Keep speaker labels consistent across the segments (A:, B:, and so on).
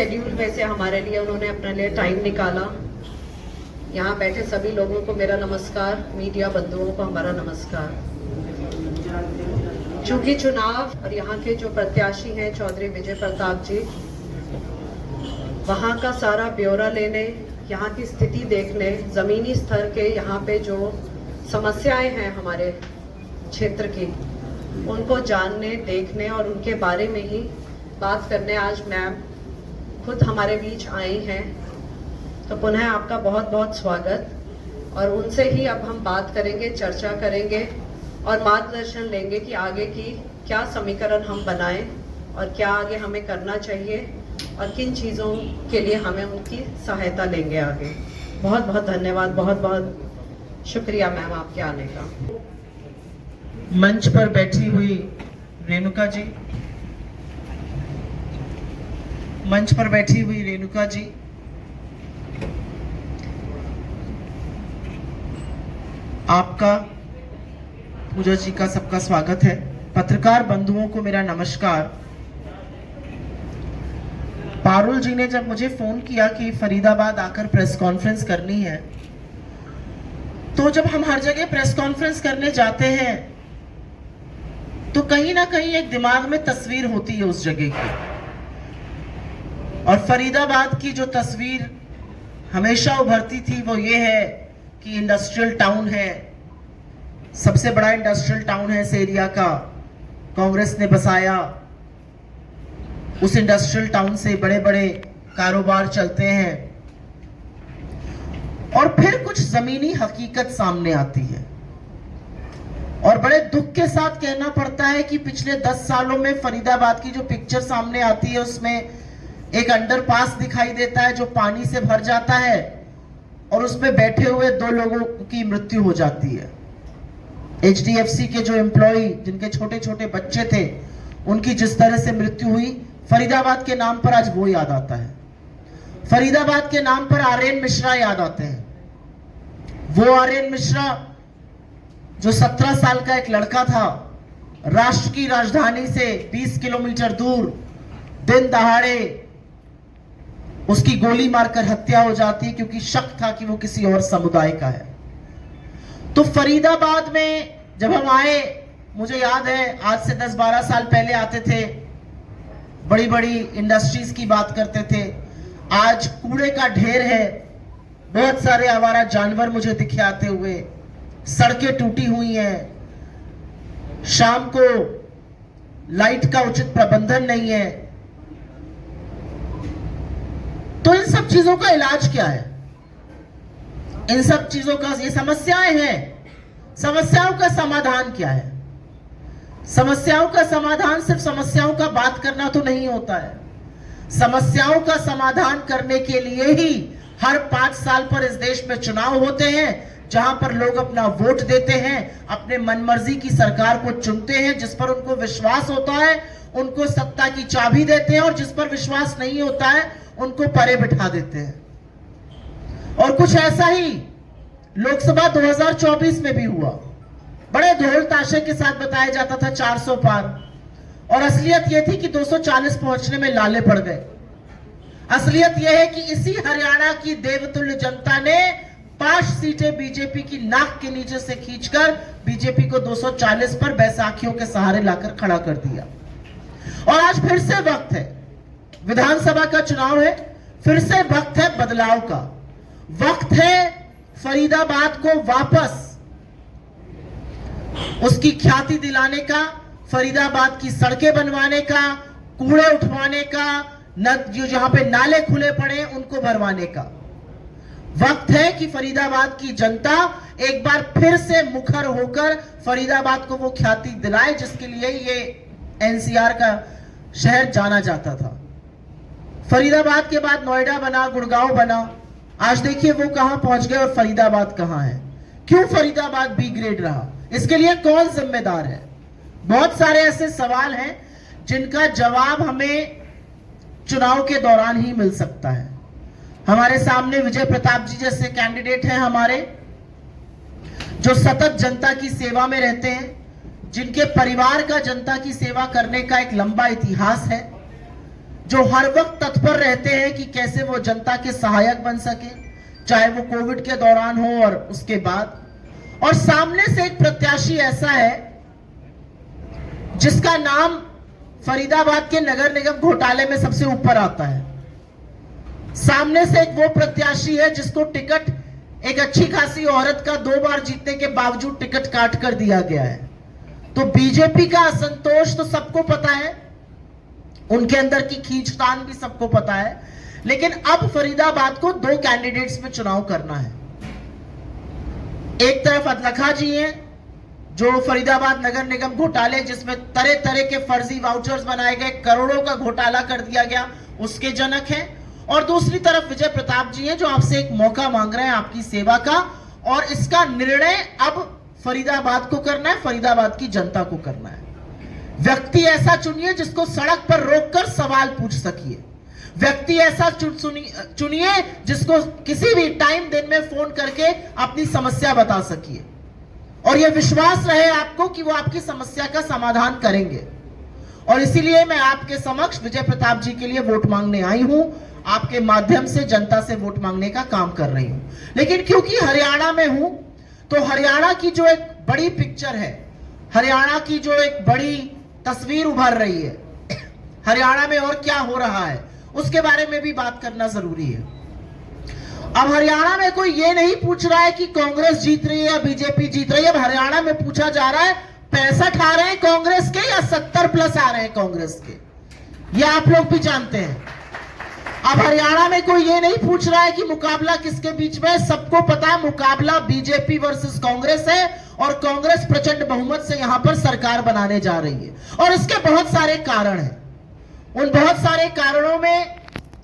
A: Schedule में से हमारे लिए उन्होंने अपने लिए टाइम निकाला। यहाँ बैठे सभी लोगों को मेरा नमस्कार, मीडिया बंधुओं को हमारा नमस्कार। चूंकि चुनाव और यहाँ के जो प्रत्याशी हैं चौधरी विजय प्रताप जी, वहाँ का सारा ब्यौरा लेने, यहाँ की स्थिति देखने, जमीनी स्तर के यहाँ पे जो समस्याएं हैं हमारे क्षेत्र की, उनको जानने, देखने और उनके बारे में ही बात करने आज मैम खुद हमारे बीच आई हैं। तो पुनः आपका बहुत बहुत स्वागत। और उनसे ही अब हम बात करेंगे, चर्चा करेंगे और मार्गदर्शन लेंगे कि आगे की क्या समीकरण हम बनाएं और क्या आगे हमें करना चाहिए और किन चीज़ों के लिए हमें उनकी सहायता लेंगे आगे। बहुत बहुत धन्यवाद, बहुत बहुत शुक्रिया मैम आपके आने का।
B: मंच पर बैठी हुई रेणुका जी, मंच पर बैठी हुई रेणुका जी, आपका, पूजा जी का सबका स्वागत है। पत्रकार बंधुओं को मेरा नमस्कार। पारुल जी ने जब मुझे फोन किया कि फरीदाबाद आकर प्रेस कॉन्फ्रेंस करनी है, तो जब हम हर जगह प्रेस कॉन्फ्रेंस करने जाते हैं तो कहीं ना कहीं एक दिमाग में तस्वीर होती है उस जगह की, और फरीदाबाद की जो तस्वीर हमेशा उभरती थी वो ये है कि इंडस्ट्रियल टाउन है, सबसे बड़ा इंडस्ट्रियल टाउन है इस एरिया का, कांग्रेस ने बसाया। उस इंडस्ट्रियल टाउन से बड़े बड़े कारोबार चलते हैं। और फिर कुछ जमीनी हकीकत सामने आती है और बड़े दुख के साथ कहना पड़ता है कि पिछले 10 सालों में फरीदाबाद की जो पिक्चर सामने आती है उसमें एक अंडरपास दिखाई देता है जो पानी से भर जाता है और उसमें बैठे हुए 2 लोगों की मृत्यु हो जाती है। HDFC के जो एम्प्लॉय जिनके छोटे छोटे बच्चे थे उनकी जिस तरह से मृत्यु हुई, फरीदाबाद के नाम पर आज वो याद आता है। फरीदाबाद के नाम पर आर्यन मिश्रा याद आते हैं। वो आर्यन मिश्रा जो 17 साल का एक लड़का था, राष्ट्र की राजधानी से 20 किलोमीटर दूर दिन दहाड़े उसकी गोली मारकर हत्या हो जाती क्योंकि शक था कि वो किसी और समुदाय का है। तो फरीदाबाद में जब हम आए, मुझे याद है आज से 10-12 साल पहले आते थे, बड़ी बड़ी इंडस्ट्रीज की बात करते थे। आज कूड़े का ढेर है, बहुत सारे आवारा जानवर मुझे दिखे आते हुए, सड़कें टूटी हुई हैं, शाम को लाइट का उचित प्रबंधन नहीं है। तो इन सब चीजों का इलाज क्या है? इन सब चीजों का, ये समस्याएं हैं, समस्याओं का समाधान क्या है? समस्याओं का समाधान सिर्फ समस्याओं का बात करना तो नहीं होता है। समस्याओं का समाधान करने के लिए ही हर 5 साल पर इस देश में चुनाव होते हैं, जहां पर लोग अपना वोट देते हैं, अपने मनमर्जी की सरकार को चुनते हैं, जिस पर उनको विश्वास होता है उनको सत्ता की चाबी देते हैं और जिस पर विश्वास नहीं होता है उनको परे बिठा देते हैं। और कुछ ऐसा ही लोकसभा 2024 में भी हुआ। बड़े ढोल ताशे के साथ बताया जाता था 400 पार, और असलियत यह थी कि 240 पहुंचने में लाले पड़ गए। असलियत यह है कि इसी हरियाणा की देवतुल्य जनता ने 5 सीटें बीजेपी की नाक के नीचे से खींचकर बीजेपी को 240 पर बैसाखियों के सहारे लाकर खड़ा कर दिया। और आज फिर से वक्त है, विधानसभा का चुनाव है, फिर से वक्त है बदलाव का। वक्त है फरीदाबाद को वापस उसकी ख्याति दिलाने का, फरीदाबाद की सड़कें बनवाने का, कूड़े उठवाने का, जहां पे नाले खुले पड़े उनको भरवाने का। वक्त है कि फरीदाबाद की जनता एक बार फिर से मुखर होकर फरीदाबाद को वो ख्याति दिलाए जिसके लिए ये NCR का शहर जाना जाता था। फरीदाबाद के बाद नोएडा बना, गुड़गांव बना, आज देखिए वो कहां पहुंच गए और फरीदाबाद कहां है। क्यों फरीदाबाद B ग्रेड रहा? इसके लिए कौन जिम्मेदार है? बहुत सारे ऐसे सवाल हैं जिनका जवाब हमें चुनाव के दौरान ही मिल सकता है। हमारे सामने विजय प्रताप जी जैसे कैंडिडेट हैं हमारे, जो सतत जनता की सेवा में रहते हैं, जिनके परिवार का जनता की सेवा करने का एक लंबा इतिहास है, जो हर वक्त तत्पर रहते हैं कि कैसे वो जनता के सहायक बन सके, चाहे वो कोविड के दौरान हो और उसके बाद। और सामने से एक प्रत्याशी ऐसा है जिसका नाम फरीदाबाद के नगर निगम घोटाले में सबसे ऊपर आता है। सामने से एक वो प्रत्याशी है जिसको टिकट एक अच्छी खासी औरत का 2 बार जीतने के बावजूद टिकट काट कर दिया गया है। तो बीजेपी का असंतोष तो सबको पता है, उनके अंदर की खींचतान भी सबको पता है, लेकिन अब फरीदाबाद को 2 कैंडिडेट्स में चुनाव करना है। एक तरफ अदलखा जी हैं जो फरीदाबाद नगर निगम घोटाले जिसमें तरह तरह के फर्जी वाउचर्स बनाए गए, करोड़ों का घोटाला कर दिया गया, उसके जनक हैं। और दूसरी तरफ विजय प्रताप जी हैं जो आपसे एक मौका मांग रहे हैं आपकी सेवा का, और इसका निर्णय अब फरीदाबाद को करना है, फरीदाबाद की जनता को करना है। व्यक्ति ऐसा चुनिए जिसको सड़क पर रोककर सवाल पूछ सकिए। व्यक्ति ऐसा चुनिए जिसको किसी भी टाइम दिन में फोन करके अपनी समस्या बता सकिए, और यह विश्वास रहे आपको कि वो आपकी समस्या का समाधान करेंगे। और इसीलिए मैं आपके समक्ष विजय प्रताप जी के लिए वोट मांगने आई हूं, आपके माध्यम से जनता से वोट मांगने का काम कर रही हूं। लेकिन क्योंकि हरियाणा में हूं, तो हरियाणा की जो एक बड़ी पिक्चर है, हरियाणा की जो एक बड़ी तस्वीर उभर रही है, हरियाणा में और क्या हो रहा है, उसके बारे में भी बात करना जरूरी है। अब हरियाणा में कोई ये नहीं पूछ रहा है कि कांग्रेस जीत रही है या बीजेपी जीत रही है। अब हरियाणा में पूछा जा रहा है 65 आ रहे हैं कांग्रेस के या 70+ आ रहे हैं कांग्रेस के, ये आप लोग भी जानते हैं। अब हरियाणा में कोई ये नहीं पूछ रहा है कि मुकाबला किसके बीच में है, सबको पता है मुकाबला बीजेपी वर्सेस कांग्रेस है, और कांग्रेस प्रचंड बहुमत से यहां पर सरकार बनाने जा रही है। और इसके बहुत सारे कारण हैं, उन बहुत सारे कारणों में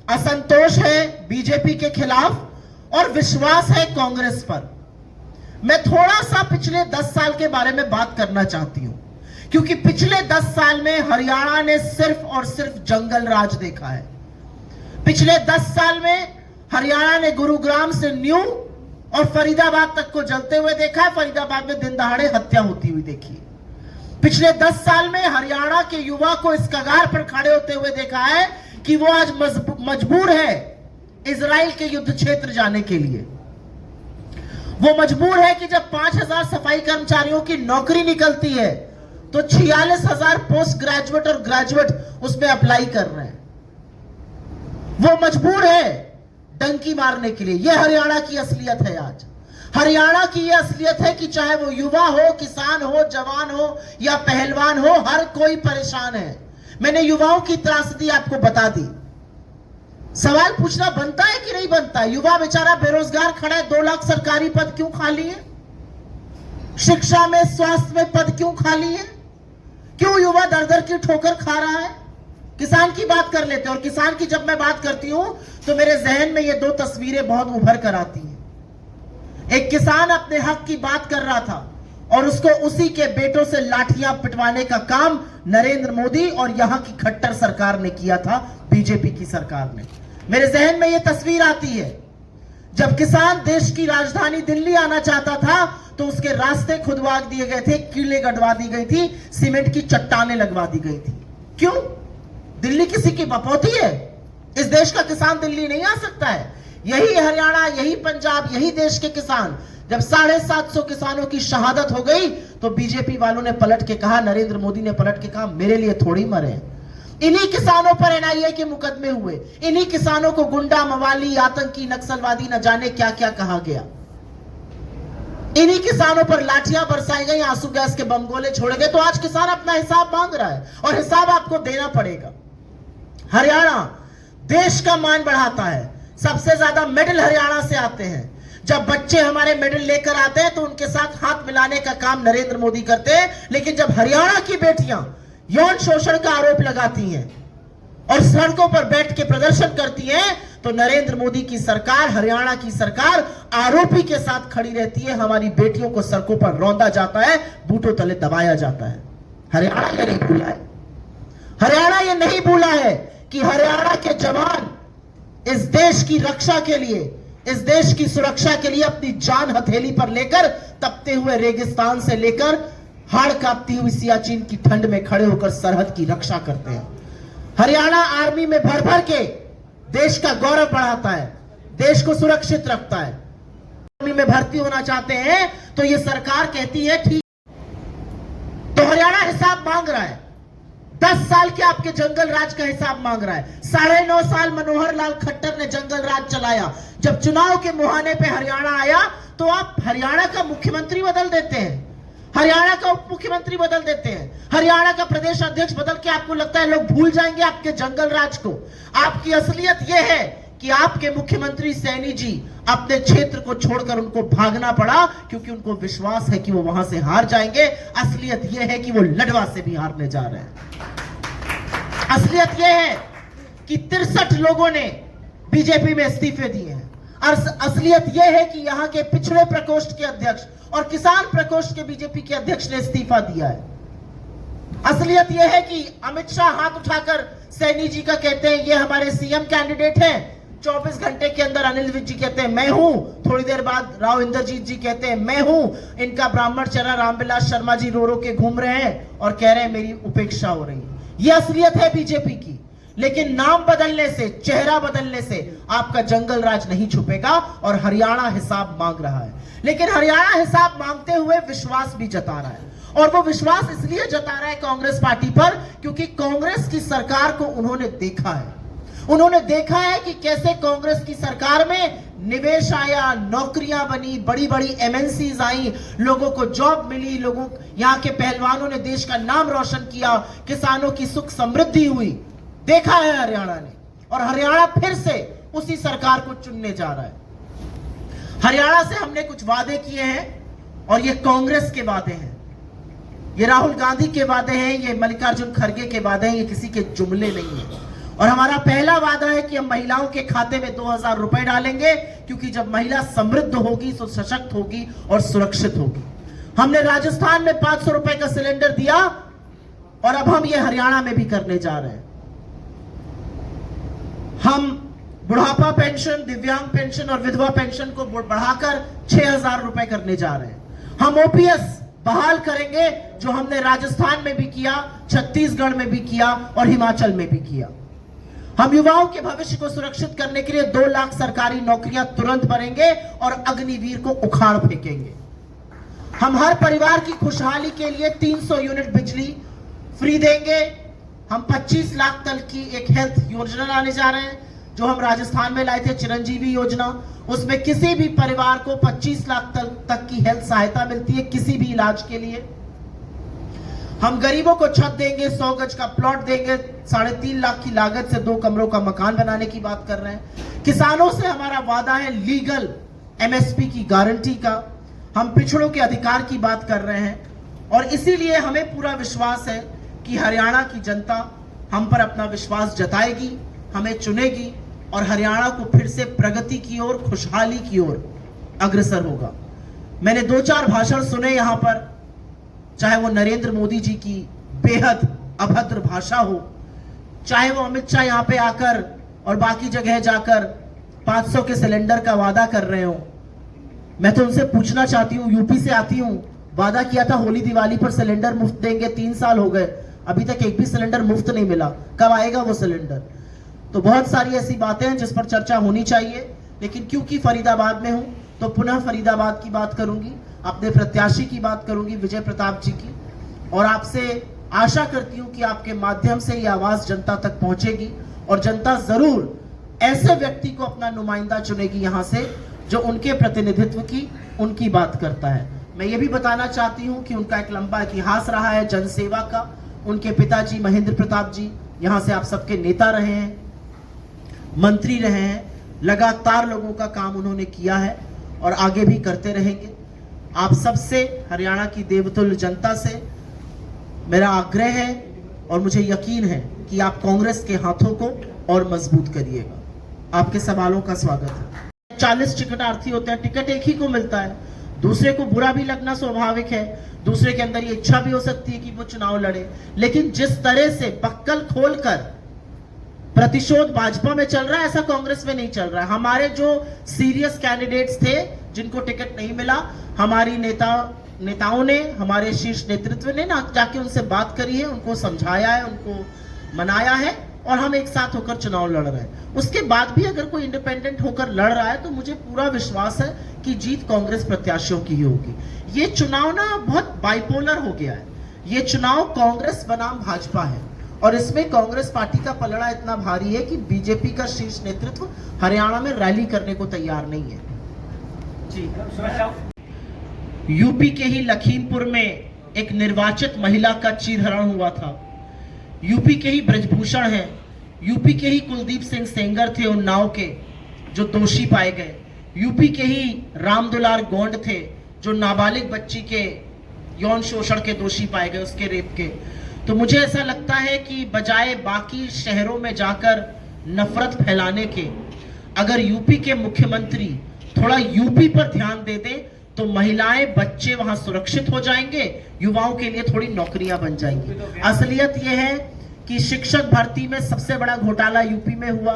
B: असंतोष है बीजेपी के खिलाफ और विश्वास है कांग्रेस पर। मैं थोड़ा सा पिछले 10 साल के बारे में बात करना चाहती हूं, क्योंकि पिछले 10 साल में हरियाणा ने सिर्फ और सिर्फ जंगल राज देखा है। पिछले 10 साल में हरियाणा ने गुरुग्राम से न्यू और फरीदाबाद तक को जलते हुए देखा है, फरीदाबाद में दिन दहाड़े हत्या होती हुई देखी। पिछले 10 साल में हरियाणा के युवा को इस कगार पर खड़े होते हुए देखा है कि वो आज मजबूर है इजराइल के युद्ध क्षेत्र जाने के लिए। वो मजबूर है कि जब 5000 सफाई कर्मचारियों की नौकरी निकलती है तो 46,000 पोस्ट ग्रेजुएट और ग्रेजुएट उसमें अप्लाई कर रहे हैं। वो मजबूर है डंकी मारने के लिए। यह हरियाणा की असलियत है। आज हरियाणा की यह असलियत है कि चाहे वो युवा हो, किसान हो, जवान हो या पहलवान हो, हर कोई परेशान है। मैंने युवाओं की त्रासदी आपको बता दी। सवाल पूछना बनता है कि नहीं बनता? युवा बेचारा बेरोजगार खड़ा है, 2 लाख सरकारी पद क्यों खाली है? शिक्षा में, स्वास्थ्य में पद क्यों खाली है? क्यों युवा दर दर की ठोकर खा रहा है? किसान की बात कर लेते हैं, और किसान की जब मैं बात करती हूं तो मेरे जहन में ये 2 तस्वीरें बहुत उभर कर आती हैं। एक किसान अपने हक की बात कर रहा था और उसको उसी के बेटों से लाठियां पिटवाने का काम नरेंद्र मोदी और यहां की खट्टर सरकार ने किया था, बीजेपी की सरकार ने। मेरे जहन में यह तस्वीर आती है जब किसान देश की राजधानी दिल्ली आना चाहता था तो उसके रास्ते खुदवा दिए गए थे, कीलें गड़वा दी गई थी, सीमेंट की चट्टानें लगवा दी गई थी। क्यों? दिल्ली किसी की बपौती है? इस देश का किसान दिल्ली नहीं आ सकता है। यही हरियाणा, यही पंजाब, यही देश के किसान, जब 750 किसानों की शहादत हो गई तो बीजेपी वालों ने पलट के कहा, नरेंद्र मोदी ने पलट के कहा, मेरे लिए थोड़ी मरे। इन्हीं किसानों पर एनआईए के मुकदमे हुए, इन्हीं किसानों को गुंडा, मवाली, आतंकी, नक्सलवादी न जाने क्या क्या कहा गया, इन्हीं किसानों पर लाठियां बरसाई गई, आंसू गैस के बम गोले छोड़े गए। तो आज किसान अपना हिसाब मांग रहा है और हिसाब आपको देना पड़ेगा। हरियाणा देश का मान बढ़ाता है, सबसे ज्यादा मेडल हरियाणा से आते हैं। जब बच्चे हमारे मेडल लेकर आते हैं तो उनके साथ हाथ मिलाने का काम नरेंद्र मोदी करते हैं, लेकिन जब हरियाणा की बेटियां यौन शोषण का आरोप लगाती हैं और सड़कों पर बैठ के प्रदर्शन करती हैं तो नरेंद्र मोदी की सरकार, हरियाणा की सरकार आरोपी के साथ खड़ी रहती है। हमारी बेटियों को सड़कों पर रौंदा जाता है, बूटों तले दबाया जाता है। हरियाणा ये नहीं भूला है, हरियाणा ये नहीं भूला है कि हरियाणा के जवान इस देश की रक्षा के लिए, इस देश की सुरक्षा के लिए अपनी जान हथेली पर लेकर तपते हुए रेगिस्तान से लेकर हाड़ कांपती हुई सियाचिन की ठंड में खड़े होकर सरहद की रक्षा करते हैं। हरियाणा आर्मी में भर भर के देश का गौरव बढ़ाता है, देश को सुरक्षित रखता है। आर्मी में भर्ती होना चाहते हैं तो ये सरकार कहती है ठीक। तो हरियाणा हिसाब मांग रहा है, 10 साल के आपके जंगल राज का हिसाब मांग रहा है। 9.5 साल मनोहर लाल खट्टर ने जंगल राज चलाया। जब चुनाव के मुहाने पे हरियाणा आया तो आप हरियाणा का मुख्यमंत्री बदल देते हैं, हरियाणा का उप मुख्यमंत्री बदल देते हैं, हरियाणा का प्रदेश अध्यक्ष बदल के आपको लगता है लोग भूल जाएंगे आपके जंगल राज को। आपकी असलियत यह है कि आपके मुख्यमंत्री सैनी जी अपने क्षेत्र को छोड़कर उनको भागना पड़ा क्योंकि उनको विश्वास है कि वो वहां से हार जाएंगे। असलियत यह है कि वो लडवा से भी हारने जा रहे हैं। असलियत यह है कि 63 लोगों ने बीजेपी में इस्तीफे दिए हैं। और असलियत यह है कि यहां के पिछड़े प्रकोष्ठ के अध्यक्ष और किसान प्रकोष्ठ के बीजेपी के अध्यक्ष ने इस्तीफा दिया है। असलियत यह है कि अमित शाह हाथ उठाकर सैनी जी का कहते हैं ये हमारे सीएम कैंडिडेट हैं। 24 घंटे के अंदर अनिल विज जी कहते हैं मैं हूं। थोड़ी देर बाद राव इंद्रजीत जी कहते हैं मैं हूं। इनका ब्राह्मण चेहरा रामविलास शर्मा जी रो रो के घूम रहे हैं और कह रहे हैं मेरी उपेक्षा हो रही है। यह असलियत है बीजेपी की। लेकिन नाम बदलने से, चेहरा बदलने से आपका जंगल राज नहीं छुपेगा और हरियाणा हिसाब मांग रहा है। लेकिन हरियाणा हिसाब मांगते हुए विश्वास भी जता रहा है और वो विश्वास इसलिए जता रहा है कांग्रेस पार्टी पर क्योंकि कांग्रेस की सरकार को उन्होंने देखा है। उन्होंने देखा है कि कैसे कांग्रेस की सरकार में निवेश आया, नौकरियां बनी, बड़ी बड़ी एमएनसीज आई, लोगों को जॉब मिली, लोगों यहां के पहलवानों ने देश का नाम रोशन किया, किसानों की सुख समृद्धि हुई। देखा है हरियाणा ने और हरियाणा फिर से उसी सरकार को चुनने जा रहा है। हरियाणा से हमने कुछ वादे किए हैं और ये कांग्रेस के वादे हैं, ये राहुल गांधी के वादे हैं, ये मल्लिकार्जुन खड़गे के वादे हैं, ये किसी के जुमले नहीं है। और हमारा पहला वादा है कि हम महिलाओं के खाते में 2000 रुपए डालेंगे क्योंकि जब महिला समृद्ध होगी तो सशक्त होगी और सुरक्षित होगी। हमने राजस्थान में 500 रुपए का सिलेंडर दिया और अब हम ये हरियाणा में भी करने जा रहे हैं। हम बुढ़ापा पेंशन, दिव्यांग पेंशन और विधवा पेंशन को बढ़ाकर 6000 रुपए करने जा रहे हैं। हम ओपीएस बहाल करेंगे जो हमने राजस्थान में भी किया, छत्तीसगढ़ में भी किया और हिमाचल में भी किया। हम युवाओं के भविष्य को सुरक्षित करने के लिए 2 लाख सरकारी नौकरियां तुरंत भरेंगे और अग्निवीर को उखाड़ फेंकेंगे। हम हर परिवार की खुशहाली के लिए 300 यूनिट बिजली फ्री देंगे। हम 25 लाख तक की एक हेल्थ योजना लाने जा रहे हैं जो हम राजस्थान में लाए थे, चिरंजीवी योजना। उसमें किसी भी परिवार को 25 लाख तक की हेल्थ सहायता मिलती है किसी भी इलाज के लिए। हम गरीबों को छत देंगे, 100 गज का प्लॉट देंगे, 3.5 लाख की लागत से 2 कमरों का मकान बनाने की बात कर रहे हैं। किसानों से हमारा वादा है लीगल एमएसपी की गारंटी का। हम पिछड़ों के अधिकार की बात कर रहे हैं और इसीलिए हमें पूरा विश्वास है कि हरियाणा की जनता हम पर अपना विश्वास जताएगी, हमें चुनेगी और हरियाणा को फिर से प्रगति की ओर, खुशहाली की ओर अग्रसर होगा। मैंने 2-4 भाषण सुने यहां पर, चाहे वो नरेंद्र मोदी जी की बेहद अभद्र भाषा हो, चाहे वो अमित शाह यहां पे आकर और बाकी जगह जाकर 500 के सिलेंडर का वादा कर रहे हो। मैं तो उनसे पूछना चाहती हूँ, यूपी से आती हूँ, वादा किया था होली दिवाली पर सिलेंडर मुफ्त देंगे, 3 साल हो गए, अभी तक एक भी सिलेंडर मुफ्त नहीं मिला। कब आएगा वो सिलेंडर? तो बहुत सारी ऐसी बातें हैं जिस पर चर्चा होनी चाहिए, लेकिन क्योंकि फरीदाबाद में हूं तो पुनः फरीदाबाद की बात करूंगी, अपने प्रत्याशी की बात करूंगी, विजय प्रताप जी की। और आपसे आशा करती हूं कि आपके माध्यम से ये आवाज जनता तक पहुंचेगी और जनता जरूर ऐसे व्यक्ति को अपना नुमाइंदा चुनेगी यहां से जो उनके प्रतिनिधित्व की, उनकी बात करता है। मैं ये भी बताना चाहती हूं कि उनका एक लंबा इतिहास रहा है जनसेवा का। उनके पिताजी महेंद्र प्रताप जी यहां से आप सबके नेता रहे हैं, मंत्री रहे हैं, लगातार लोगों का काम उन्होंने किया है और आगे भी करते रहेंगे। आप सबसे, हरियाणा की देवतुल्य जनता से मेरा आग्रह है और मुझे यकीन है कि आप कांग्रेस के हाथों को और मजबूत करिएगा। आपके सवालों का स्वागत है। 40 टिकटार्थी होते हैं, टिकट एक ही को मिलता है, दूसरे को बुरा भी लगना स्वाभाविक है, दूसरे के अंदर ये इच्छा भी हो सकती है कि वो चुनाव लड़े। लेकिन जिस तरह से बक्कल खोलकर प्रतिशोध भाजपा में चल रहा है, ऐसा कांग्रेस में नहीं चल रहा है। हमारे जो सीरियस कैंडिडेट्स थे जिनको टिकट नहीं मिला, हमारी नेताओं ने, हमारे शीर्ष नेतृत्व ने ना जाके उनसे बात करी है, उनको समझाया है, उनको मनाया है और हम एक साथ होकर चुनाव लड़ रहे हैं। उसके बाद भी अगर कोई इंडिपेंडेंट होकर लड़ रहा है तो मुझे पूरा विश्वास है कि जीत कांग्रेस प्रत्याशियों की ही होगी। ये चुनाव ना बहुत बाइपोलर हो गया है। ये चुनाव कांग्रेस बनाम भाजपा है और इसमें कांग्रेस पार्टी का पलड़ा इतना भारी है कि बीजेपी का शीर्ष नेतृत्व हरियाणा में रैली करने को तैयार नहीं है। यूपी के ही लखीमपुर में एक निर्वाचित महिला का चीरहरण हुआ था। यूपी के ही ब्रजभूषण हैं, यूपी के ही कुलदीप सिंह सेंगर थे उन्नाव के जो दोषी पाए गए। यूपी के ही रामदुलार गोंड थे जो नाबालिग बच्ची के यौन शोषण के दोषी पाए गए, उसके रेप के। तो मुझे ऐसा लगता है कि बजाय बाकी शहरों में जाकर नफरत फैलाने के, अगर यूपी के मुख्यमंत्री थोड़ा यूपी पर ध्यान दे दें तो महिलाएं बच्चे वहां सुरक्षित हो जाएंगे, युवाओं के लिए थोड़ी नौकरियां बन जाएंगी। असलियत यह है कि शिक्षक भर्ती में सबसे बड़ा घोटाला यूपी में हुआ,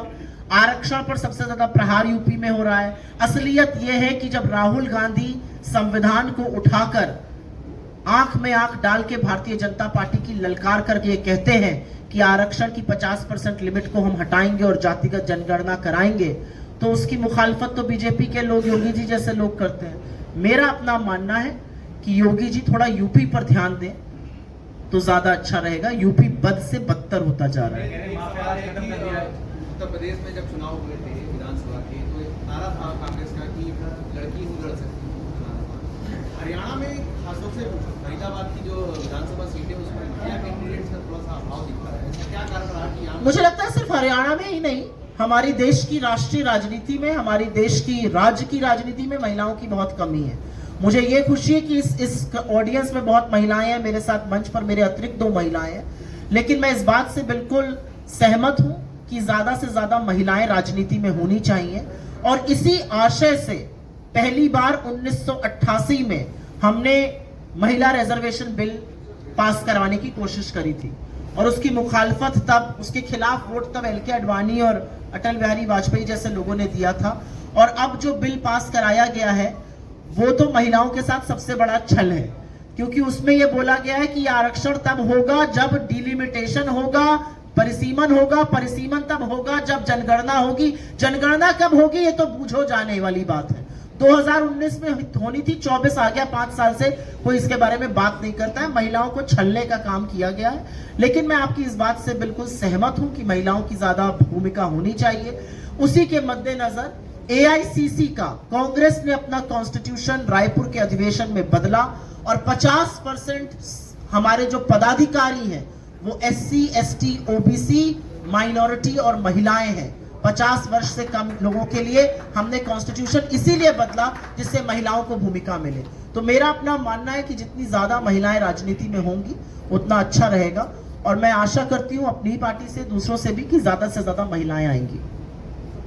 B: आरक्षण पर सबसे ज्यादा प्रहार यूपी में हो रहा है। असलियत यह है कि जब राहुल गांधी संविधान को उठाकर आंख में आंख डाल के भारतीय जनता पार्टी की ललकार करके ये कहते हैं कि आरक्षण की 50% लिमिट को हम हटाएंगे और जातिगत जनगणना कराएंगे, तो उसकी मुखालफत तो बीजेपी के लोग, योगी जी जैसे लोग करते हैं। मेरा अपना मानना है कि योगी जी थोड़ा यूपी पर ध्यान दें तो ज्यादा अच्छा रहेगा। यूपी बद से बदतर होता जा रहा है।
C: उत्तर प्रदेश में जब चुनाव हुए थे विधानसभा के तो एक नारा था कांग्रेस का कि लड़की हूँ लड़ सकती हूँ। हरियाणा में खासतौर से फरीदाबाद की जो विधानसभा सीटें उसमें महिला कैंडिडेट्स का थोड़ा सा अभाव दिख रहा है। इसका क्या कारण रहा कि यहाँ
B: मुझे लगता है सिर्फ हरियाणा में ही नहीं, हमारी देश की राष्ट्रीय राजनीति में, हमारी देश की राज्य की राजनीति में महिलाओं की बहुत कमी है। मुझे ये खुशी है कि इस ऑडियंस में बहुत महिलाएं हैं, मेरे साथ मंच पर मेरे अतिरिक्त 2 महिलाएं हैं, लेकिन मैं इस बात से बिल्कुल सहमत हूं कि ज्यादा से ज्यादा महिलाएं राजनीति में होनी चाहिए। और इसी आशय से पहली बार 1988 में हमने महिला रिजर्वेशन बिल पास करवाने की कोशिश करी थी और उसकी मुखालफत तब, उसके खिलाफ वोट तब एल के आडवाणी और अटल बिहारी वाजपेयी जैसे लोगों ने दिया था। और अब जो बिल पास कराया गया है वो तो महिलाओं के साथ सबसे बड़ा छल है, क्योंकि उसमें यह बोला गया है कि आरक्षण तब होगा जब डिलिमिटेशन होगा, परिसीमन होगा, परिसीमन तब होगा जब जनगणना होगी। जनगणना कब होगी ये तो बूझो जाने वाली बात है। 2019 में होनी थी, 24 आ गया, 5 साल से कोई इसके बारे में बात नहीं करता है। महिलाओं को छलने का काम किया गया है। लेकिन मैं आपकी इस बात से बिल्कुल सहमत हूं कि महिलाओं की ज्यादा भूमिका होनी चाहिए। उसी के मद्देनजर एआईसीसी का कांग्रेस ने अपना कॉन्स्टिट्यूशन रायपुर के अधिवेशन में बदला और 50% हमारे जो पदाधिकारी हैं वो SC, ST, OBC, माइनॉरिटी और महिलाएं हैं। 50 वर्ष से कम लोगों के लिए हमने कॉन्स्टिट्यूशन इसीलिए बदला जिससे महिलाओं को भूमिका मिले। तो मेरा अपना मानना है कि जितनी ज्यादा महिलाएं राजनीति में होंगी उतना अच्छा रहेगा और मैं आशा करती हूं अपनी ही पार्टी से, दूसरों से भी, कि ज्यादा से ज्यादा महिलाएं आएंगी।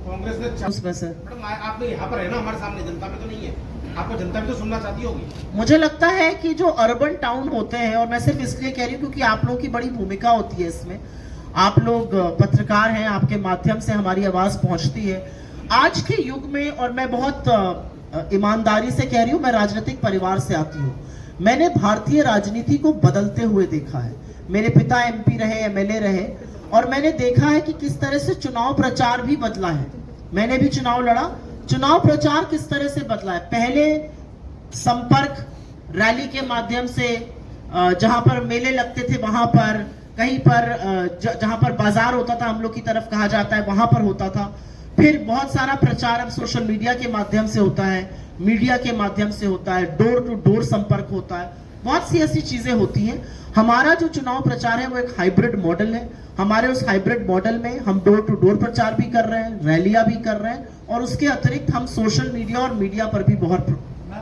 C: कांग्रेस ने
B: उसमें से
C: आप यहाँ पर है ना, हमारे सामने जनता में तो नहीं है, आपको जनता भी तो सुनना चाहती होगी।
B: मुझे लगता है कि जो अर्बन टाउन होते हैं, और मैं सिर्फ इसलिए कह रही हूँ क्योंकि आप लोगों की बड़ी भूमिका होती है इसमें, आप लोग पत्रकार हैं, आपके माध्यम से हमारी आवाज पहुंचती है। आज के युग में, और मैं बहुत ईमानदारी से कह रही हूँ, मैं राजनीतिक परिवार से आती हूँ, मैंने भारतीय राजनीति को बदलते हुए देखा है। मेरे पिता MP रहे, MLA रहे, और मैंने देखा है कि किस तरह से चुनाव प्रचार भी बदला है। मैंने भी चुनाव लड़ा, चुनाव प्रचार किस तरह से बदला है। पहले संपर्क रैली के माध्यम से, जहां पर मेले लगते थे वहां पर, कहीं पर जहां पर बाजार होता था, हम लोग की तरफ कहा जाता है, वहां पर होता था। फिर बहुत सारा प्रचार अब सोशल मीडिया के माध्यम से होता है, मीडिया के माध्यम से होता है, डोर टू डोर संपर्क होता है, बहुत सी ऐसी चीजें होती हैं। हमारा जो चुनाव प्रचार है वो एक हाइब्रिड मॉडल है। हमारे उस हाइब्रिड मॉडल में हम डोर टू डोर प्रचार भी कर रहे हैं, रैलियां भी कर रहे हैं, और उसके अतिरिक्त हम सोशल मीडिया और मीडिया पर भी बहुत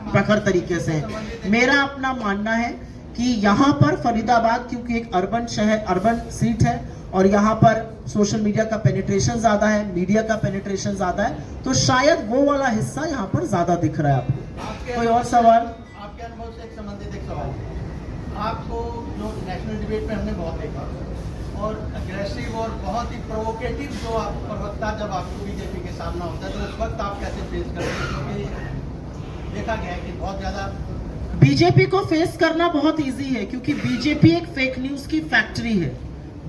B: प्रखर तरीके से हैं। मेरा अपना मानना है कि यहाँ पर फरीदाबाद, क्योंकि एक अर्बन शहर, अर्बन सीट है, और यहाँ पर सोशल मीडिया का पेनिट्रेशन ज्यादा है, मीडिया का पेनिट्रेशन ज्यादा है, तो शायद वो वाला हिस्सा यहाँ पर ज्यादा दिख रहा है आपको। कोई और सवाल?
D: आपके अनुभव से एक संबंधित एक सवाल है। आपको जो नेशनल डिबेट में हमने बहुत देखा, और अग्रेसिव और बहुत ही प्रोवोकेटिव जो आप प्रवक्ता, जब आपको बीजेपी के सामना होता है तो उस वक्त आप कैसे फेस करते हैं? क्योंकि देखा गया है कि बहुत ज्यादा बीजेपी को फेस करना बहुत इजी है, क्योंकि बीजेपी एक फेक न्यूज की फैक्ट्री है।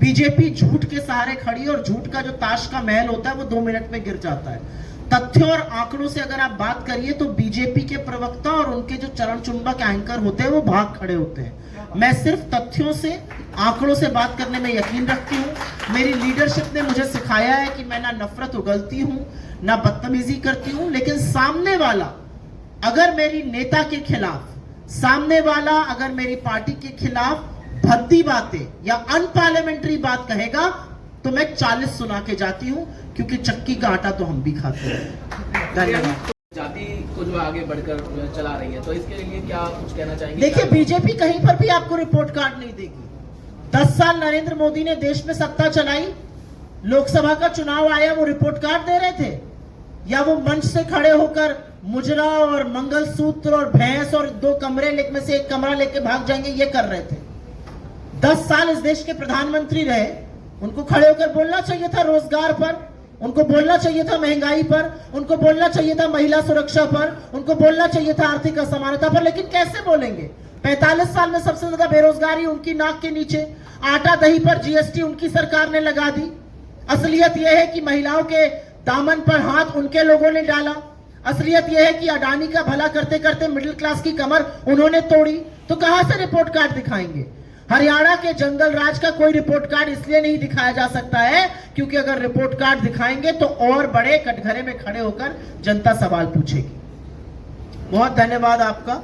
B: बीजेपी झूठ के सहारे खड़ी है और झूठ का जो ताश का महल होता है वो 2 मिनट में गिर जाता है। तथ्यों और आंकड़ों से अगर आप बात करिए तो बीजेपी के प्रवक्ता और उनके जो चरण चुंबक एंकर होते हैं वो भाग खड़े होते हैं। मैं सिर्फ तथ्यों से, आंकड़ों से बात करने में यकीन रखती हूं। मेरी लीडरशिप ने मुझे सिखाया है कि मैं ना नफरत उगलती हूं, ना बदतमीजी करती हूं, लेकिन सामने वाला अगर मेरी नेता के खिलाफ, सामने वाला अगर मेरी पार्टी के खिलाफ भद्दी बातें या अनपार्लियामेंट्री बात कहेगा तो मैं 40 सुना के जाती हूं, क्योंकि चक्की का आटा तो हम भी खाते हैं। धन्यवाद।
E: जाति को जो आगे बढ़कर चला रही है, तो इसके लिए क्या कुछ कहना चाहेंगे?
B: देखिए, बीजेपी कहीं पर भी आपको रिपोर्ट कार्ड नहीं देगी। 10 साल नरेंद्र मोदी ने देश में सत्ता चलाई, लोकसभा का चुनाव आया, वो रिपोर्ट कार्ड दे रहे थे या वो मंच से खड़े होकर मुजरा और मंगलसूत्र और भैंस और 2 कमरे में से 1 कमरा लेके भाग जाएंगे, ये कर रहे थे। 10 साल इस देश के प्रधानमंत्री रहे, उनको खड़े होकर बोलना चाहिए था रोजगार पर, उनको बोलना चाहिए था महंगाई पर, उनको बोलना चाहिए था महिला सुरक्षा पर, उनको बोलना चाहिए था आर्थिक असमानता पर, लेकिन कैसे बोलेंगे? 45 साल में सबसे ज्यादा बेरोजगारी उनकी नाक के नीचे, आटा दही पर जीएसटी उनकी सरकार ने लगा दी। असलियत यह है कि महिलाओं के दामन पर हाथ उनके लोगों ने डाला। असलियत यह है कि अडानी का भला करते करते मिडिल क्लास की कमर उन्होंने तोड़ी। तो कहां से रिपोर्ट कार्ड दिखाएंगे? हरियाणा के जंगल राज का कोई रिपोर्ट कार्ड इसलिए नहीं दिखाया जा सकता है क्योंकि अगर रिपोर्ट कार्ड दिखाएंगे तो और बड़े कटघरे में खड़े होकर जनता सवाल पूछेगी। बहुत धन्यवाद आपका।